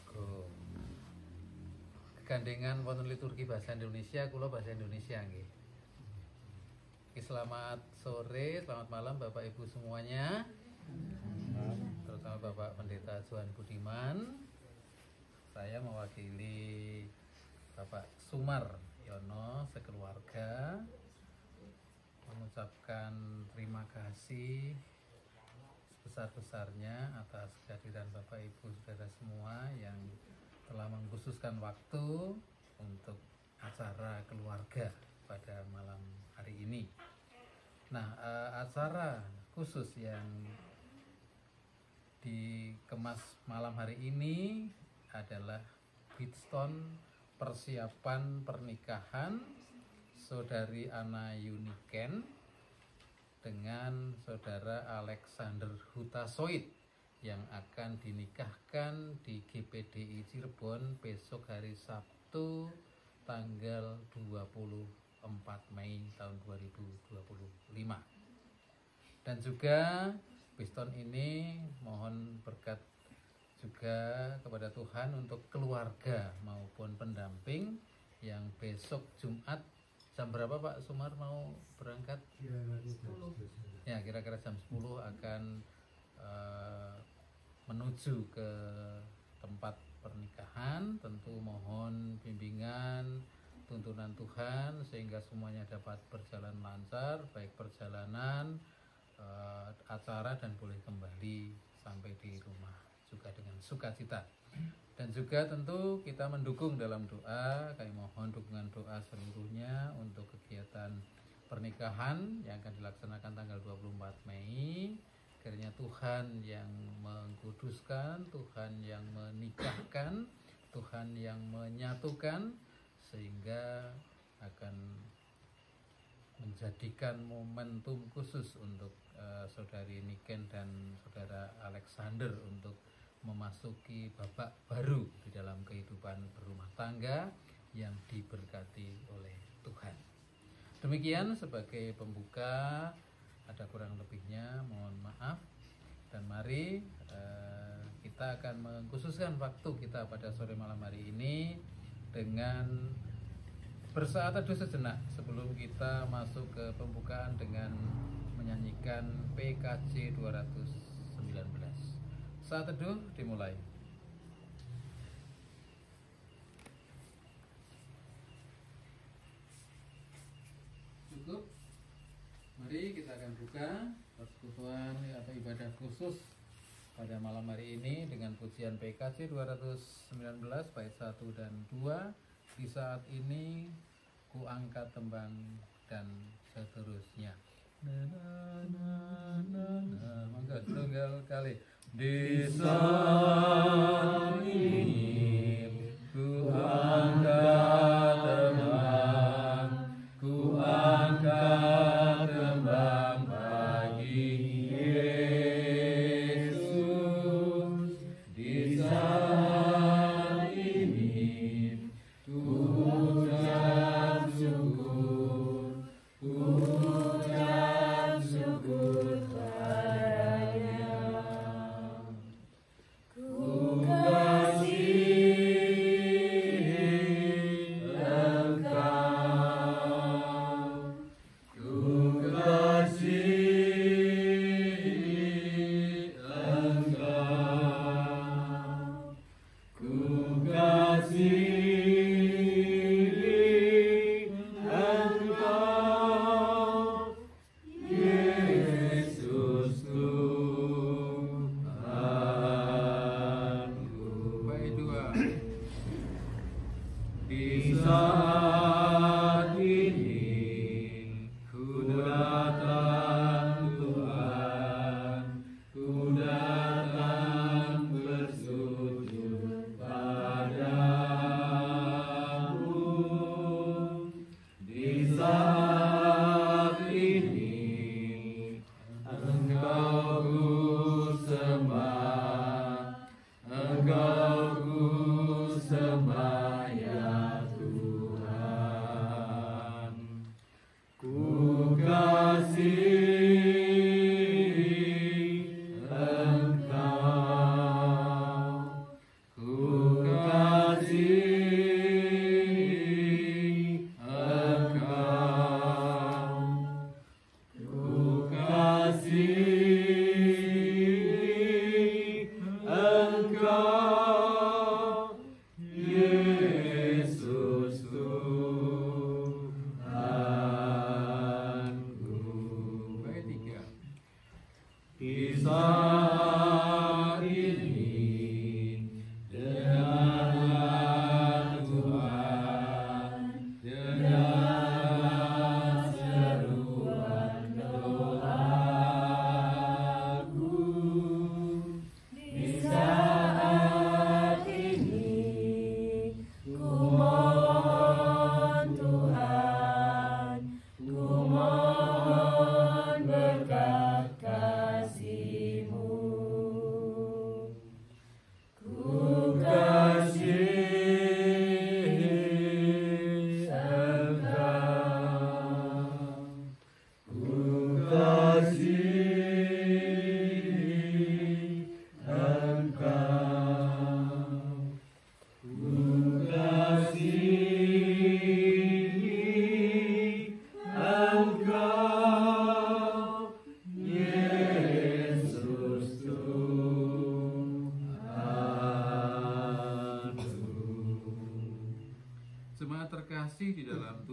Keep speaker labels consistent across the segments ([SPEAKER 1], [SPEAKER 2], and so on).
[SPEAKER 1] keluarga. Kegandengan wonten liturgi bahasa Indonesia, kula bahasa Indonesia nggih. Selamat sore, selamat malam Bapak Ibu semuanya. Terutama Bapak Pendeta Johan Budiman. Saya mewakili Bapak Sumar Yono sekeluarga mengucapkan terima kasih sebesar-besarnya atas kehadiran Bapak Ibu Saudara semua yang telah mengkhususkan waktu untuk acara keluarga pada malam hari ini. Nah, acara khusus yang dikemas malam hari ini adalah Beatstone persiapan pernikahan Saudari Anna Yuniken dengan Saudara Alexander Hutasoid yang akan dinikahkan di GPDI Cirebon besok hari Sabtu tanggal 24 Mei tahun 2025. Dan juga Beatstone ini mohon berkat juga kepada Tuhan untuk keluarga maupun pendamping yang besok Jumat jam berapa Pak Sumar mau berangkat? Ya, kira-kira jam 10 akan menuju ke tempat pernikahan. Tentu mohon bimbingan, tuntunan Tuhan sehingga semuanya dapat berjalan lancar, baik perjalanan, acara dan boleh kembali sampai di rumah juga dengan sukacita. Dan juga tentu kita mendukung dalam doa, kami mohon dukungan doa seluruhnya untuk kegiatan pernikahan yang akan dilaksanakan tanggal 24 Mei. Kiranya Tuhan yang mengkuduskan, Tuhan yang menikahkan, Tuhan yang menyatukan, sehingga akan menjadikan momentum khusus untuk Saudari Niken dan Saudara Alexander untuk memasuki babak baru di dalam kehidupan berumah tangga yang diberkati oleh Tuhan. Demikian sebagai pembuka, ada kurang lebihnya mohon maaf, dan mari kita akan mengkhususkan waktu kita pada sore malam hari ini dengan bersaat teduh sejenak sebelum kita masuk ke pembukaan dengan menyanyikan PKJ 219. Saat teduh dimulai. Cukup. Mari kita akan buka persekutuan atau ibadah khusus pada malam hari ini dengan pujian PKJ 219 bait 1 dan 2. Di saat ini ku angkat tembang dan seterusnya. Mangga setunggal kali. Di saat ini ku angkat tembang, ku angkat tembang bagi Yesus. Di saat ini ku ucap syukur, ku ucap syukur padanya. Ku kasihi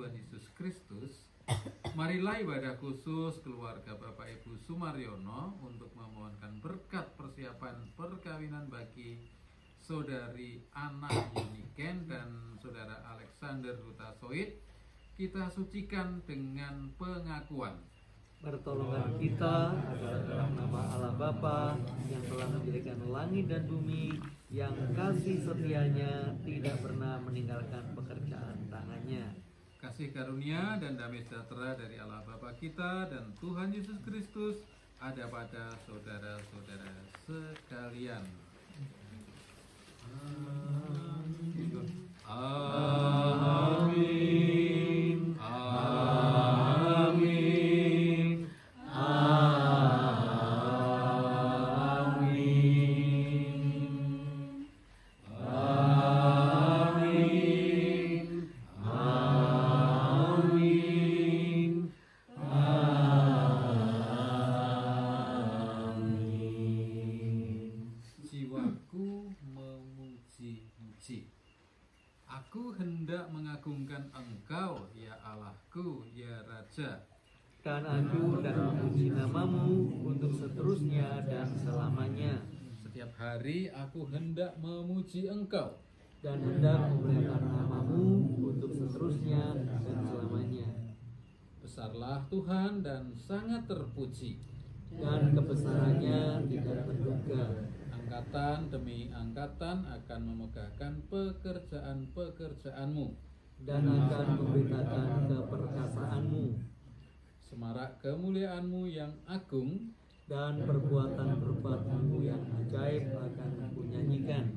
[SPEAKER 1] Tuhan Yesus Kristus, marilah ibadah khusus keluarga Bapak Ibu Sumaryono untuk memohonkan berkat persiapan perkawinan bagi Saudari Ana Yuniken dan Saudara Alexander Hutasoid kita sucikan dengan pengakuan.
[SPEAKER 2] Bertolonglah kita agar dalam nama Allah Bapa yang telah menjadikan langit dan bumi, yang kasih setianya tidak pernah meninggalkan pekerjaan tangannya.
[SPEAKER 1] Kasih karunia dan damai sejahtera dari Allah Bapa kita dan Tuhan Yesus Kristus ada pada saudara-saudara sekalian. Amin. Amin. Jiwaku memuji-muji. Aku hendak mengagungkan Engkau, ya Allahku, ya Raja.
[SPEAKER 2] Dan aku hendak memuji namamu untuk seterusnya dan selamanya.
[SPEAKER 1] Setiap hari aku hendak memuji Engkau.
[SPEAKER 2] Dan hendak memuliakan namamu untuk seterusnya dan selamanya.
[SPEAKER 1] Besarlah Tuhan dan sangat terpuji.
[SPEAKER 2] Dan kebesarannya tidak terduga.
[SPEAKER 1] Angkatan demi angkatan akan memegahkan pekerjaan-pekerjaanmu
[SPEAKER 2] Dan akan memberitakan keperkasaanmu.
[SPEAKER 1] Semarak kemuliaanmu yang agung.
[SPEAKER 2] Dan perbuatan-perbuatanmu yang ajaib akan kunyanyikan.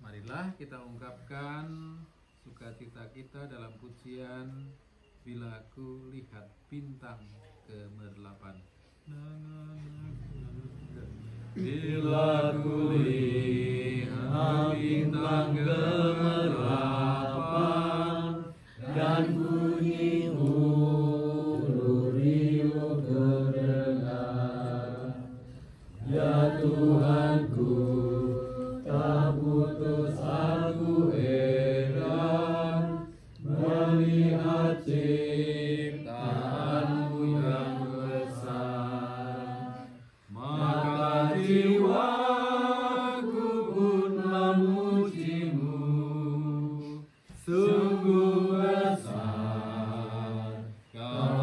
[SPEAKER 1] Marilah kita ungkapkan sukacita kita dalam pujian Bila Ku Lihat Bintang ke-8. Bila ku lihat bintang ke-8
[SPEAKER 2] dan bunyi hulu riuh terdengar, ya Tuhanku, tak putus aku heran melihat ciptaanmu yang besar. Maka jiwaku pun memujimu, sungguh besar Kau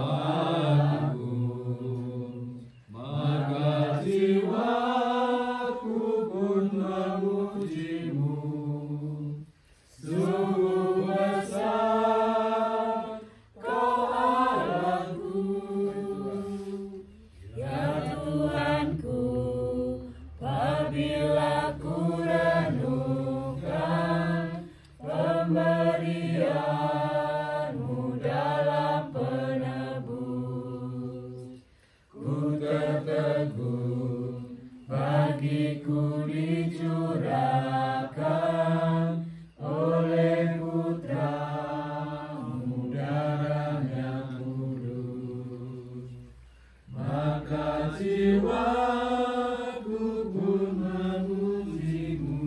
[SPEAKER 2] agung. Maka jiwaku pun memujimu, sungguh besar Kau agung.
[SPEAKER 3] Ya Tuhanku, apabila ku renungkan pemberian-Mu dalam penebus, ku tertegun bagiku dicurahkan oleh Putra-Mu darah yang kudus. Maka jiwaku pun memujimu,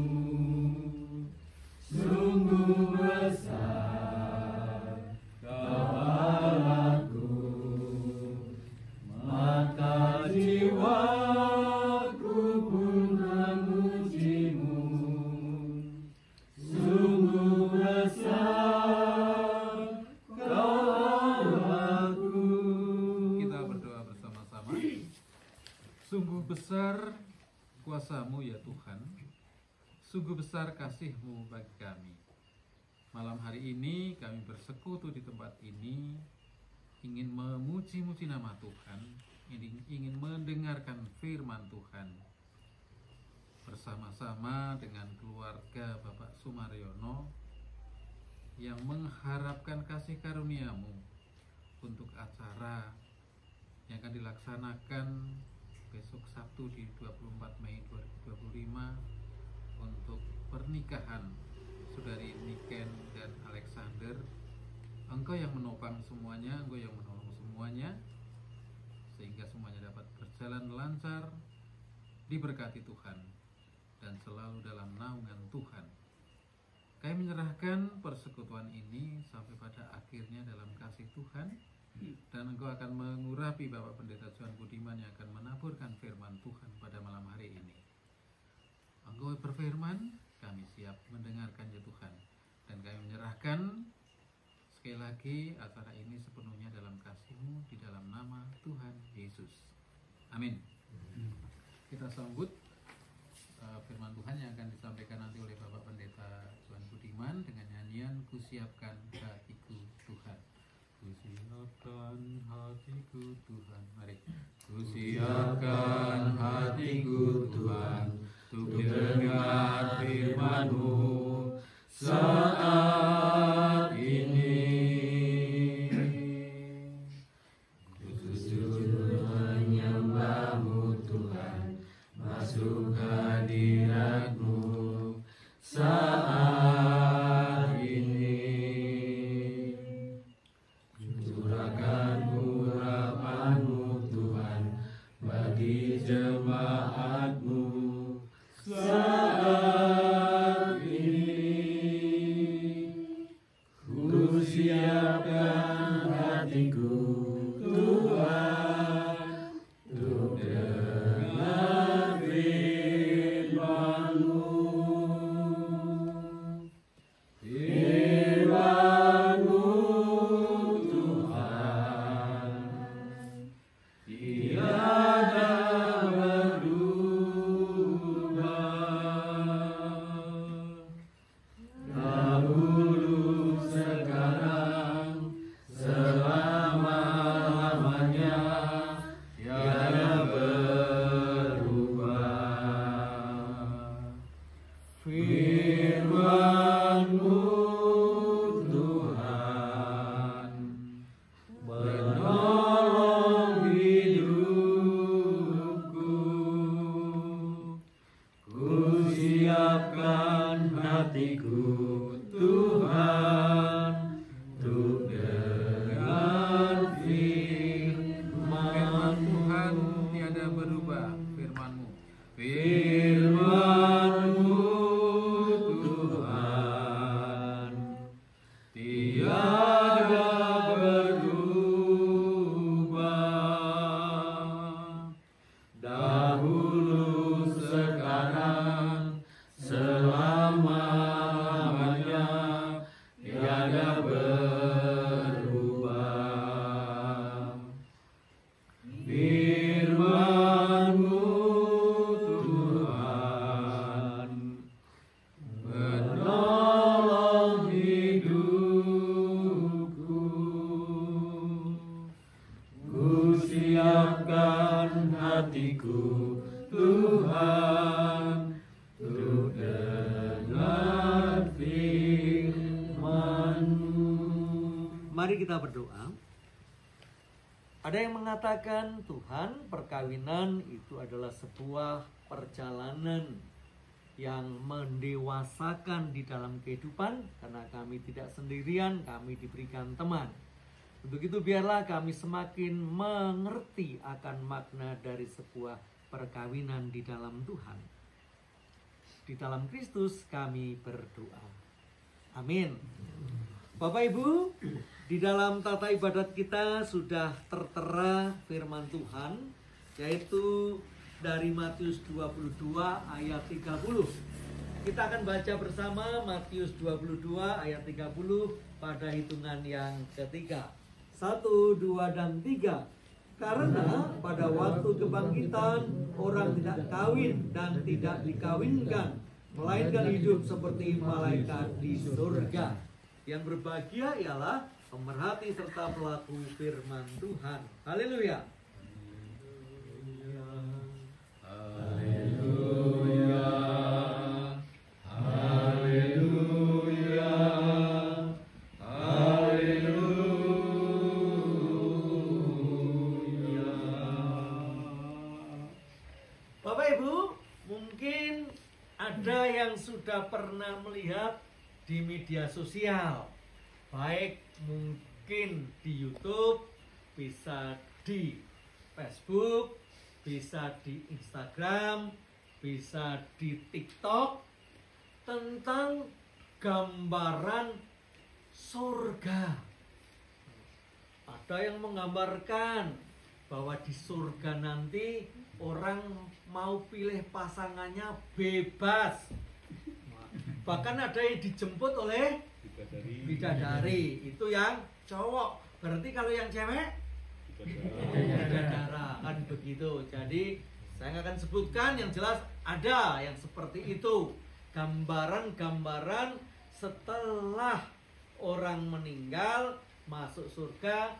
[SPEAKER 3] sungguh besar Kau Allahku. Maka jiwaku pun memujimu, sungguh besar Kau Allahku.
[SPEAKER 1] Kita berdoa bersama-sama. Sungguh besar kuasa-Mu ya Tuhan, sungguh besar kasih-Mu bagi kami. Malam hari ini kami bersekutu di tempat ini, ingin memuji-muji nama Tuhan, ingin mendengarkan firman Tuhan. Bersama-sama dengan keluarga Bapak Sumaryono yang mengharapkan kasih karunia-Mu untuk acara yang akan dilaksanakan besok Sabtu di 24 Mei 2025 untuk pernikahan Saudari Niken dan Alexander. Engkau yang menopang semuanya, Engkau yang menolong semuanya, sehingga semuanya dapat berjalan lancar, diberkati Tuhan, dan selalu dalam naungan Tuhan. Kami menyerahkan persekutuan ini sampai pada akhirnya dalam kasih Tuhan, dan Engkau akan mengurapi Bapak Pendeta Johan Budiman yang akan menaburkan firman Tuhan pada malam hari ini. Engkau berfirman, kami siap mendengarkannya Tuhan, dan kami menyerahkan sekali lagi acara ini sepenuhnya dalam kasih-Mu di dalam nama Tuhan Yesus. Amin. Kita sambut firman Tuhan yang akan disampaikan nanti oleh Bapak Pendeta Johan Budiman dengan nyanyian Kusiapkan Hatiku Tuhan. Kusiapkan hatiku Tuhan. Mari. Kusiapkan hatiku Tuhan untuk dengar firman-Mu saat ini. Kusujud menyembah-Mu Tuhan, masuk hadirat-Mu saat ini. Curahkan urapan-Mu Tuhan bagi jemaat-Mu saat ini. Kusiapkan hatiku Tuhan untuk dengar firman-Mu. Firman-Mu Tuhan tiada berubah. Dahulu, sekarang, selama-lamanya tiada berubah. Firman-Mu Tuhan menolong hidupku. Kusiapkan hatiku Tuhan untuk dengar firman Tuhan tiada berubah. Firman-Mu, firman-Mu Tuhan tiada berubah. Dahulu, sekarang, selama-lamanya tiada berubah. Firman-Mu Tuhan menolong hidupku. Kusiapkan hatiku Tuhan untuk dengar firman-Mu.
[SPEAKER 2] Mari kita berdoa. Ada yang mengatakan, Tuhan, perkawinan itu adalah sebuah perjalanan yang mendewasakan di dalam kehidupan, karena kami tidak sendirian, kami diberikan teman. Untuk itu biarlah kami semakin mengerti akan makna dari sebuah perkawinan di dalam Tuhan. Di dalam Kristus kami berdoa. Amin. Bapak Ibu, di dalam tata ibadat kita sudah tertera firman Tuhan, yaitu dari Matius 22 ayat 30. Kita akan baca bersama Matius 22 ayat 30 pada hitungan yang ketiga. 1, 2, dan 3. Karena pada waktu kebangkitan orang tidak kawin dan tidak dikawinkan, melainkan hidup seperti malaikat di surga. Yang berbahagia ialah pemerhati serta pelaku firman Tuhan. Haleluya.
[SPEAKER 3] Haleluya. Haleluya. Haleluya.
[SPEAKER 2] Bapak Ibu, mungkin ada yang sudah pernah melihat di media sosial, baik mungkin di YouTube, bisa di Facebook, bisa di Instagram, bisa di TikTok, tentang gambaran surga. Ada yang menggambarkan bahwa di surga nanti orang mau pilih pasangannya bebas. Bahkan ada yang dijemput oleh bidadari. Itu yang cowok. Berarti kalau yang cewek bidadara, kan begitu. Jadi saya nggak akan sebutkan, yang jelas ada yang seperti itu. Gambaran-gambaran setelah orang meninggal masuk surga,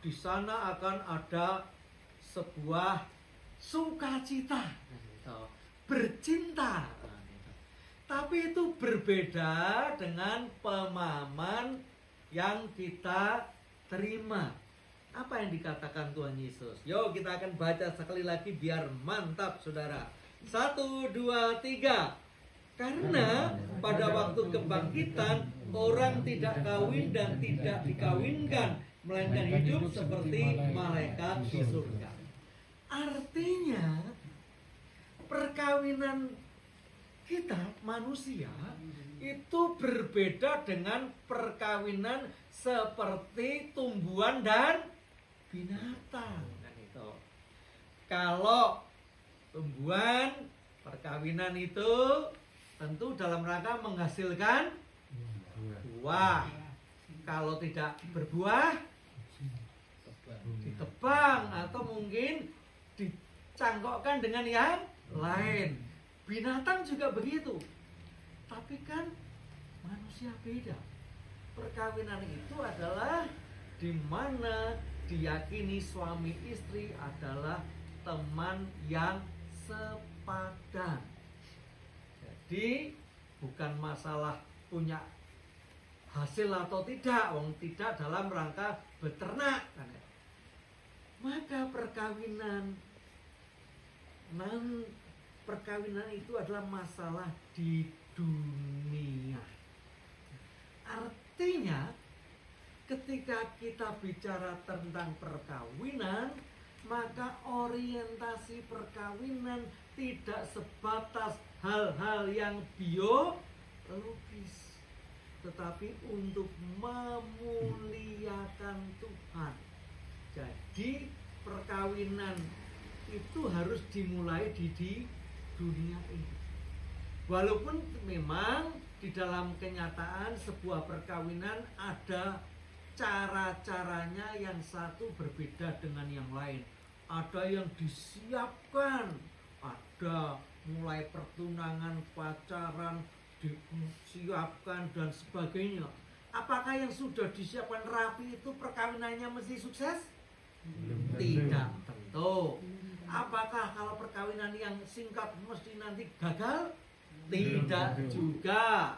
[SPEAKER 2] di sana akan ada sebuah sukacita, bercinta. Tapi itu berbeda dengan pemahaman yang kita terima. Apa yang dikatakan Tuhan Yesus? Yuk kita akan baca sekali lagi biar mantap saudara. 1, 2, 3. Karena pada waktu kebangkitan orang tidak kawin dan tidak dikawinkan, melainkan hidup seperti malaikat di surga. Artinya perkawinan kita manusia itu berbeda dengan perkawinan seperti tumbuhan dan binatang. Kalau tumbuhan perkawinan itu tentu dalam rangka menghasilkan buah. Kalau tidak berbuah ditebang atau mungkin dicangkokkan dengan yang lain. Binatang juga begitu. Tapi kan manusia beda. Perkawinan itu adalah di mana diyakini suami istri adalah teman yang sepadan. Jadi bukan masalah punya hasil atau tidak, wong tidak dalam rangka beternak kan ya. Maka perkawinan itu adalah masalah di dunia. Artinya ketika kita bicara tentang perkawinan, maka orientasi perkawinan tidak sebatas hal-hal yang biologis, tetapi untuk memuliakan Tuhan. Jadi perkawinan itu harus dimulai di dunia ini. Walaupun memang di dalam kenyataan sebuah perkawinan ada cara-caranya yang satu berbeda dengan yang lain. Ada yang disiapkan, ada mulai pertunangan, pacaran, disiapkan dan sebagainya. Apakah yang sudah disiapkan rapi itu perkawinannya mesti sukses? Tidak tentu. Apakah kalau perkawinan yang singkat mesti nanti gagal? Tidak juga.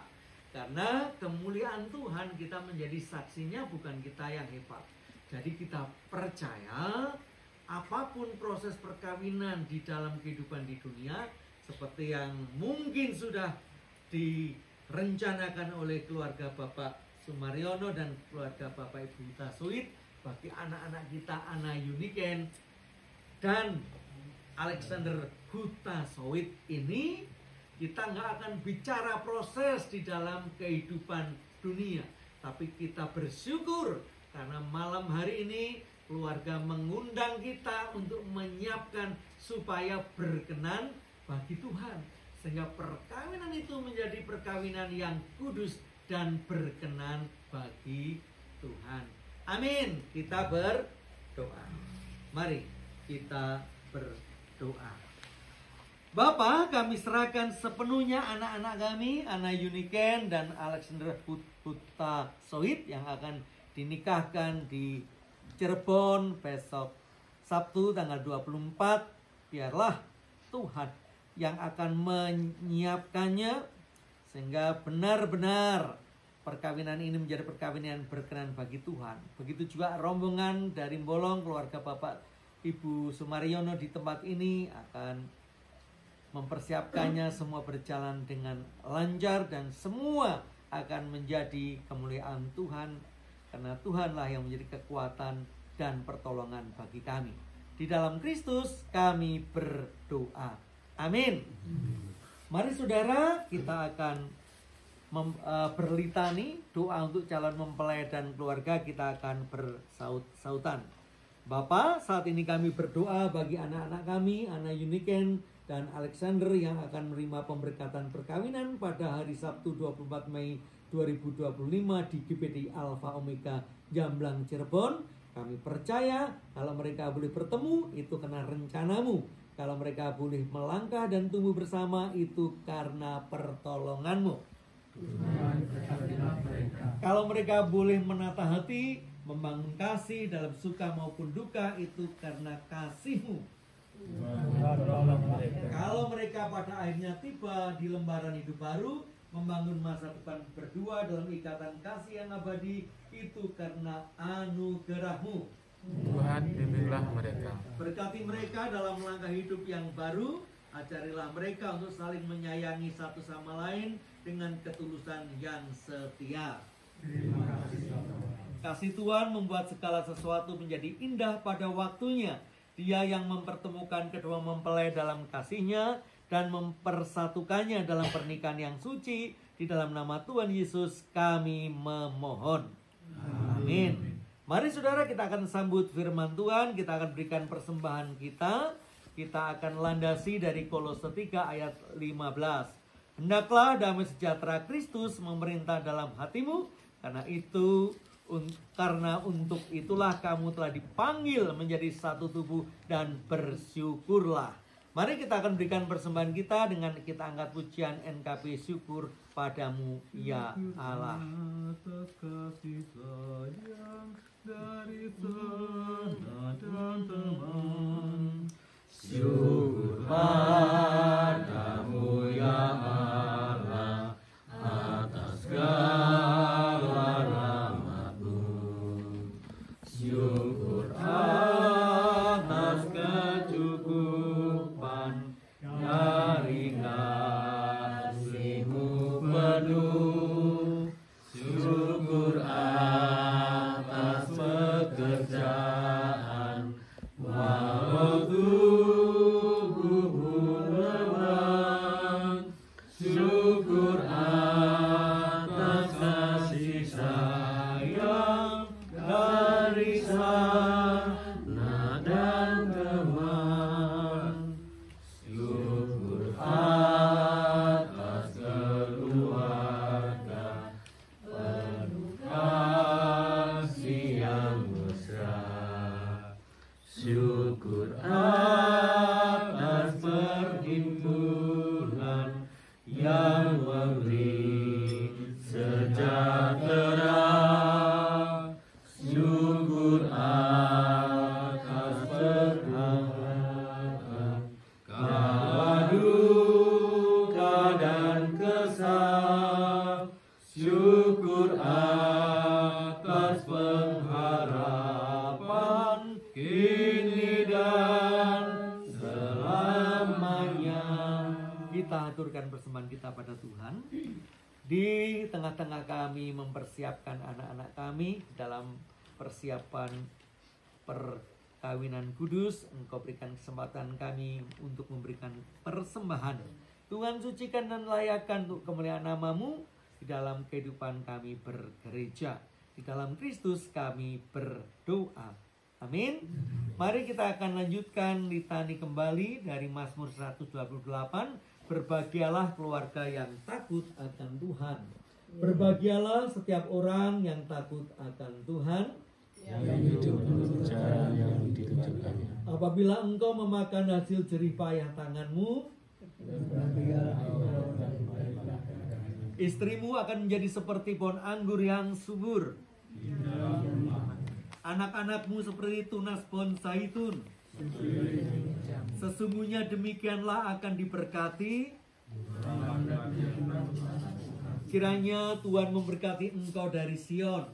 [SPEAKER 2] Karena kemuliaan Tuhan kita menjadi saksinya, bukan kita yang hebat. Jadi kita percaya apapun proses perkawinan di dalam kehidupan di dunia, seperti yang mungkin sudah direncanakan oleh keluarga Bapak Sumaryono dan keluarga Bapak Ibu Tasoid, bagi anak-anak kita Ana Uniken dan Alexander Hutasoid ini, kita nggak akan bicara proses di dalam kehidupan dunia, tapi kita bersyukur karena malam hari ini keluarga mengundang kita untuk menyiapkan supaya berkenan bagi Tuhan, sehingga perkawinan itu menjadi perkawinan yang kudus dan berkenan bagi Tuhan. Amin. Kita berdoa. Mari kita berdoa. Bapa, kami serahkan sepenuhnya anak-anak kami, Ana Uniken dan Alexander Hutasoid yang akan dinikahkan di Cirebon besok Sabtu tanggal 24. Biarlah Tuhan yang akan menyiapkannya sehingga benar-benar perkawinan ini menjadi perkawinan yang berkenan bagi Tuhan. Begitu juga rombongan dari Bolong, keluarga Bapak Ibu Sumaryono di tempat ini akan mempersiapkannya semua berjalan dengan lancar dan semua akan menjadi kemuliaan Tuhan, karena Tuhanlah yang menjadi kekuatan dan pertolongan bagi kami. Di dalam Kristus kami berdoa. Amin. Mari saudara, kita akan berlitani doa untuk calon mempelai dan keluarga, kita akan bersaut-sautan. Bapa, saat ini kami berdoa bagi anak-anak kami, Ana Uniken dan Alexander yang akan menerima pemberkatan perkawinan pada hari Sabtu 24 Mei 2025 di GPD Alpha Omega Jamblang Cirebon. Kami percaya kalau mereka boleh bertemu itu karena rencanamu. Kalau mereka boleh melangkah dan tumbuh bersama itu karena pertolonganmu. Kalau mereka boleh menata hati, membangun kasih dalam suka maupun duka itu karena kasihmu. Kalau mereka pada akhirnya tiba di lembaran hidup baru, membangun masa depan berdua dalam ikatan kasih yang abadi, itu karena anugerahmu.
[SPEAKER 4] Tuhan, bimbinglah mereka.
[SPEAKER 2] Berkati mereka dalam langkah hidup yang baru. Ajarilah mereka untuk saling menyayangi satu sama lain dengan ketulusan yang setia. Kasih Tuhan membuat segala sesuatu menjadi indah pada waktunya. Dia yang mempertemukan kedua mempelai dalam kasihnya dan mempersatukannya dalam pernikahan yang suci. Di dalam nama Tuhan Yesus kami memohon. Amin. Mari saudara, kita akan sambut firman Tuhan. Kita akan berikan persembahan kita. Kita akan landasi dari Kolose 3 ayat 15. Hendaklah damai sejahtera Kristus memerintah dalam hatimu, karena untuk itulah kamu telah dipanggil menjadi satu tubuh, dan bersyukurlah. Mari kita akan berikan persembahan kita dengan kita angkat pujian NKP Syukur Padamu ya Allah.
[SPEAKER 4] Atas kasih sayang dari sana dan teman,
[SPEAKER 3] Syukur padamu ya Allah atas segala rahmat-Mu. Syukur atas kecukupan dari kasih-Mu penuh. Syukur atas pekerjaan walau tubuhmu lemah. Syukur atas kasih sayang dari sana dan teman. Syukur atas keluarga penuh kasih yang mesra. Syukur atas perhimpunan yang memberi sejahtera. Syukur atas perhatian kala duka dan kesal. Syukur atas pengharapan kini dan selamanya.
[SPEAKER 2] Kita aturkan persembahan kita pada Tuhan. Di tengah-tengah kami mempersiapkan anak-anak kami dalam persiapan perkawinan kudus. Engkau berikan kesempatan kami untuk memberikan persembahan. Tuhan sucikan dan layakkan untuk kemuliaan nama-Mu di dalam kehidupan kami bergereja. Di dalam Kristus kami berdoa. Amin. Mari kita akan lanjutkan litani kembali dari Mazmur 128. Berbahagialah keluarga yang takut akan Tuhan. Berbahagialah setiap orang yang takut akan Tuhan,
[SPEAKER 4] yang hidup menurut cara yang ditunjukkannya.
[SPEAKER 2] apabila engkau memakan hasil jerih payah tanganmu, istrimu akan menjadi seperti pohon anggur yang subur. Anak-anakmu seperti tunas pohon zaitun. Sesungguhnya demikianlah akan diberkati. Kiranya Tuhan memberkati engkau dari Sion,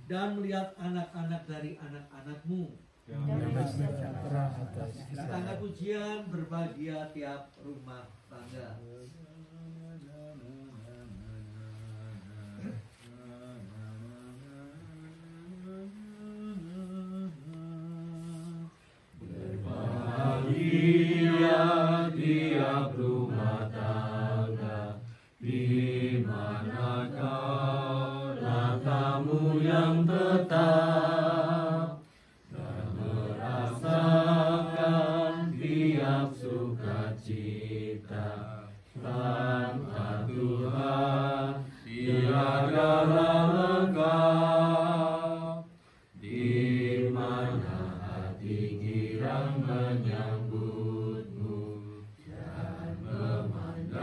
[SPEAKER 2] dan melihat anak-anak dari anak-anakmu. Tangga pujian berbahagia tiap rumah tangga.
[SPEAKER 3] Dia Kaulah tamu yang tetap dan merasakan tiap sukacita. Tanpa Tuhan tiadalah lengkap, di mana hati girang menyambutmu dan memandangmu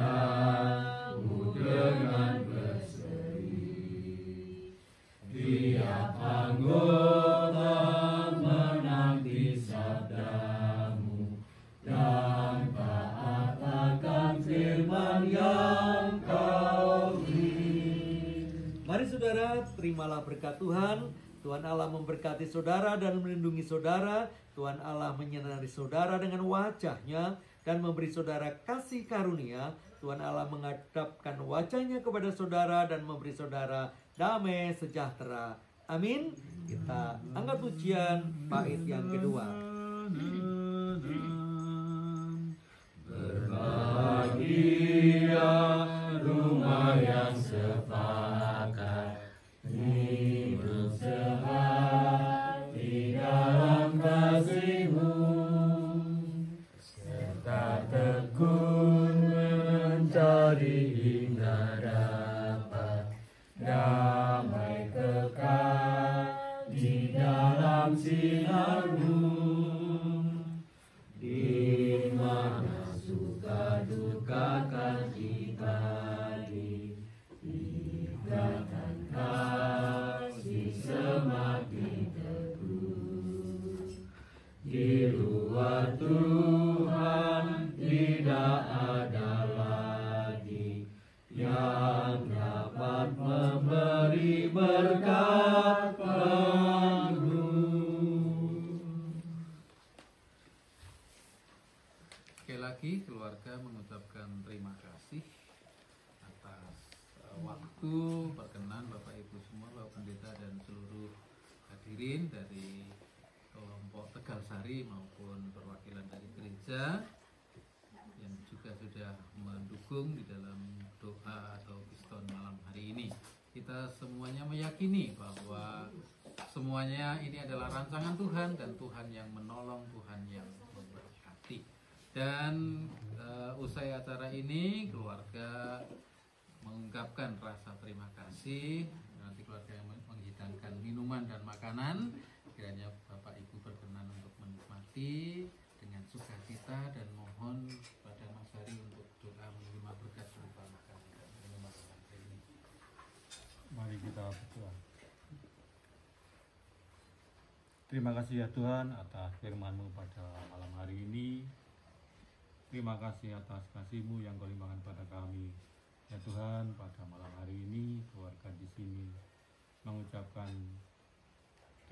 [SPEAKER 3] dengan berseri. Tiap anggota menanti sabdamu dan taat akan firman yang kau beri.
[SPEAKER 2] Mari saudara, terimalah berkat Tuhan. Tuhan Allah memberkati saudara dan melindungi saudara. Tuhan Allah menyinari saudara dengan wajah-Nya dan memberi saudara kasih karunia. Tuhan Allah menghadapkan wajah-Nya kepada saudara dan memberi saudara damai sejahtera. Amin. Kita angkat pujian bait yang kedua.
[SPEAKER 3] Berbahagia rumah yang sepakat, hidup sehati dalam kasih-Mu, serta tekun mencari hingga dapat damai kekal di dalam sinar-Mu, di mana suka duka kan dibagi, ikatan kasih semakin teguh. Di luar Tuhan tidak ada lagi yang dapat memberi berkat penuh.
[SPEAKER 1] Sekali lagi keluarga mengucapkan terima kasih atas waktu perkenan Bapak Ibu semua, Bapak Pendeta dan seluruh hadirin dari kelompok Tegal Sari maupun perwakilan dari gereja yang juga sudah mendukung di dalam doa atau piston malam hari ini. Kita semuanya meyakini bahwa semuanya ini adalah rancangan Tuhan dan Tuhan yang menolong, Tuhan yang memberkati. Dan usai acara ini keluarga mengungkapkan rasa terima kasih. Nanti keluarga yang menghidangkan minuman dan makanan, kiranya Bapak Ibu berkenan untuk menikmati dengan sukacita dan mohon pada Mas Hari untuk doa menerima berkat berupa makanan dan minuman hari ini.
[SPEAKER 4] Mari kita berdoa. Terima kasih ya Tuhan atas firman-Mu pada malam hari ini. Terima kasih atas kasih-Mu yang Kau limpahkan pada kami. Ya Tuhan, pada malam hari ini keluarga di sini mengucapkan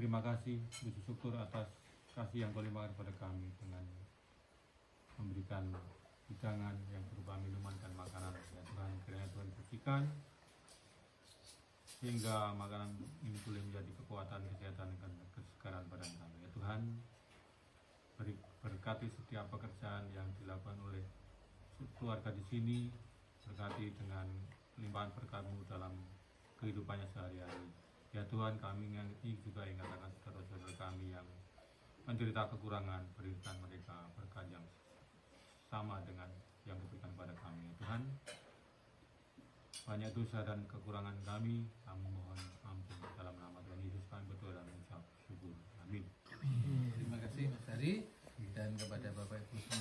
[SPEAKER 4] terima kasih, puji syukur atas kasih yang Kau limpahkan pada kami dengan memberikan hidangan yang berupa minuman dan makanan. Ya Tuhan, kiranya Tuhan bersihkan sehingga makanan ini boleh menjadi kekuatan, kesehatan, dan kesegaran pada kami. Ya Tuhan, berkati setiap pekerjaan yang dilakukan oleh keluarga di sini, berkati dengan limpahan berkat-Mu dalam kehidupannya sehari-hari. Ya Tuhan, kami juga ingatkan saudara-saudara kami yang menderita kekurangan, berikan mereka berkat yang sama dengan yang diberikan pada kami. Ya Tuhan, banyak dosa dan kekurangan kami mohon ampun. Dalam nama Tuhan Yesus kami berdoa dan mengucap syukur. Amin.
[SPEAKER 1] Terima kasih Mas Hari dan kepada Bapak Ibu semua.